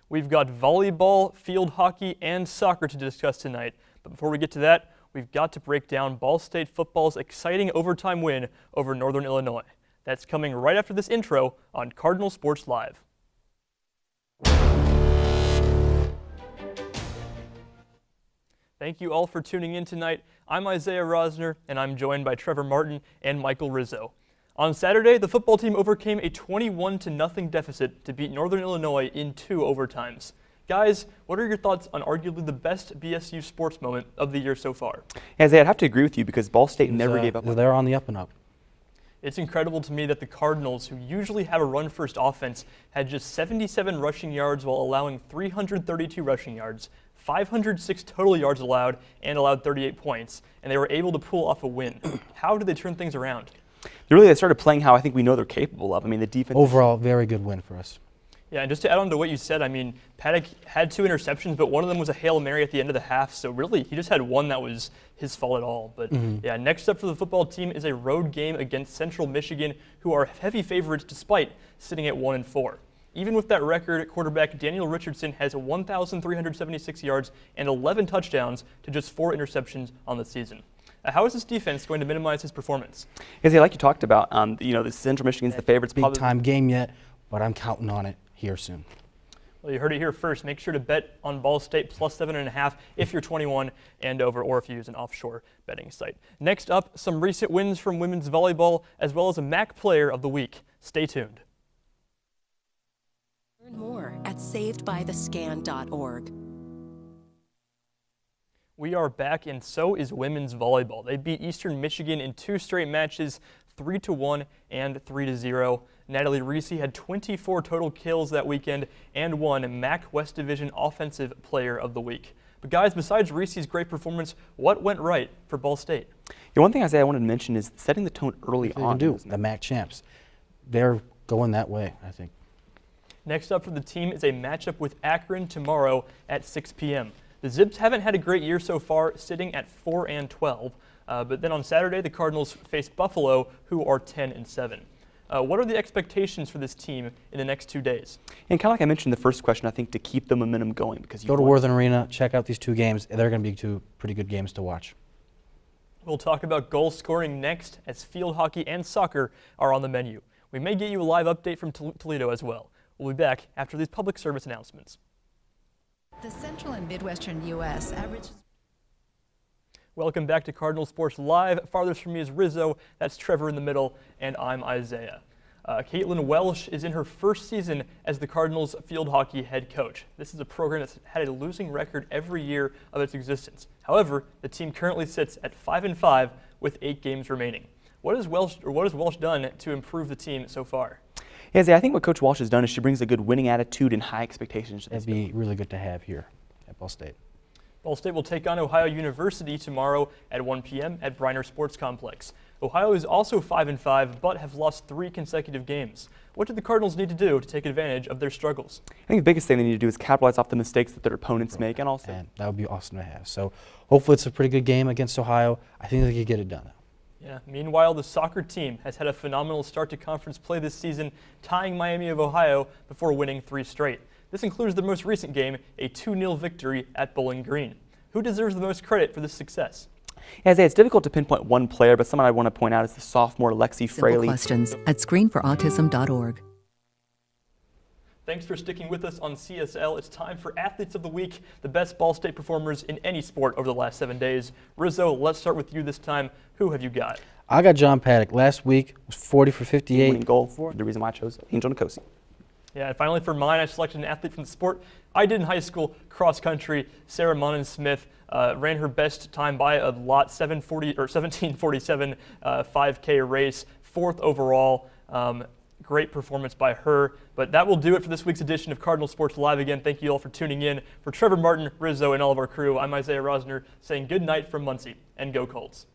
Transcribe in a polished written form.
We've got volleyball, field hockey, and soccer to discuss tonight. But before we get to that, we've got to break down Ball State football's exciting overtime win over Northern Illinois. That's coming right after this intro on Cardinal Sports Live. Thank you all for tuning in tonight. I'm Isaiah Rosner, and I'm joined by Trevor Martin and Michael Rizzo. On Saturday, the football team overcame a 21-0 deficit to beat Northern Illinois in 2 overtimes. Guys, what are your thoughts on arguably the best BSU sports moment of the year so far? Isaiah, I'd have to agree with you because Ball State never gave up. They're on the up and up. It's incredible to me that the Cardinals, who usually have a run-first offense, had just 77 rushing yards while allowing 332 rushing yards, 506 total yards allowed, and allowed 38 points, and they were able to pull off a win. How did they turn things around? They started playing how I think we know they're capable of. I mean, the defense. Overall, very good win for us. Yeah, and just to add on to what you said, I mean, Paddock had 2 interceptions, but one of them was a Hail Mary at the end of the half, so really he just had one that was his fault at all. But yeah, next up for the football team is a road game against Central Michigan, who are heavy favorites despite sitting at 1-4. Even with that record, quarterback Daniel Richardson has 1,376 yards and 11 touchdowns to just 4 interceptions on the season. How is this defense going to minimize his performance? Isaiah, like you talked about, the Central Michigan's the favorites. Big time game yet, but I'm counting on it here soon. Well, you heard it here first. Make sure to bet on Ball State plus 7.5 if you're 21 and over, or if you use an offshore betting site. Next up, some recent wins from women's volleyball, as well as a MAC Player of the Week. Stay tuned. Learn more at savedbythescan.org. We are back, and so is women's volleyball. They beat Eastern Michigan in 2 straight matches, 3-1 and 3-0. Natalie Reese had 24 total kills that weekend and won MAC West Division Offensive Player of the Week. But guys, besides Reese's great performance, what went right for Ball State? One thing I wanted to mention is setting the tone early on. The MAC champs, they're going that way, I think. Next up for the team is a matchup with Akron tomorrow at 6 p.m. The Zips haven't had a great year so far, sitting at 4-12. But then on Saturday, the Cardinals face Buffalo, who are 10-7. What are the expectations for this team in the next 2 days? And kind of like I mentioned in the first question, I think to keep the momentum going. Because Go to Worthen Arena, check out these 2 games. They're going to be 2 pretty good games to watch. We'll talk about goal scoring next, as field hockey and soccer are on the menu. We may get you a live update from Toledo as well. We'll be back after these public service announcements. The central and midwestern U.S. averages. Welcome back to Cardinal Sports Live. Farthest from me is Rizzo, that's Trevor in the middle, and I'm Isaiah. Caitlin Welsh is in her first season as the Cardinals field hockey head coach. This is a program that's had a losing record every year of its existence. However, the team currently sits at 5-5 with 8 games remaining. What has Welsh done to improve the team so far? I think what Coach Walsh has done is she brings a good winning attitude and high expectations to this. That'd be really good to have here at Ball State. Ball State will take on Ohio University tomorrow at 1 p.m. at Briner Sports Complex. Ohio is also 5-5, but have lost 3 consecutive games. What do the Cardinals need to do to take advantage of their struggles? I think the biggest thing they need to do is capitalize off the mistakes that their opponents make, and also. And that would be awesome to have. So hopefully it's a pretty good game against Ohio. I think they could get it done. Yeah. Meanwhile, the soccer team has had a phenomenal start to conference play this season, tying Miami of Ohio before winning 3 straight. This includes the most recent game, a 2-0 victory at Bowling Green. Who deserves the most credit for this success? It's difficult to pinpoint one player, but someone I want to point out is the sophomore Lexi Fraley. Questions at screenforautism.org. Thanks for sticking with us on CSL. It's time for Athletes of the Week, the best Ball State performers in any sport over the last 7 days. Rizzo, let's start with you this time. Who have you got? I got John Paddock. Last week was 40 for 58. Winning goal for the reason why I chose Angel Nicosi. Yeah, and finally for mine, I selected an athlete from the sport I did in high school, cross country. Sarah Monin-Smith ran her best time by a lot, 17:47 5K race, 4th overall. Great performance by her. But that will do it for this week's edition of Cardinal Sports Live. Again, thank you all for tuning in. For Trevor Martin, Rizzo, and all of our crew, I'm Isaiah Rosner saying good night from Muncie, and go Colts.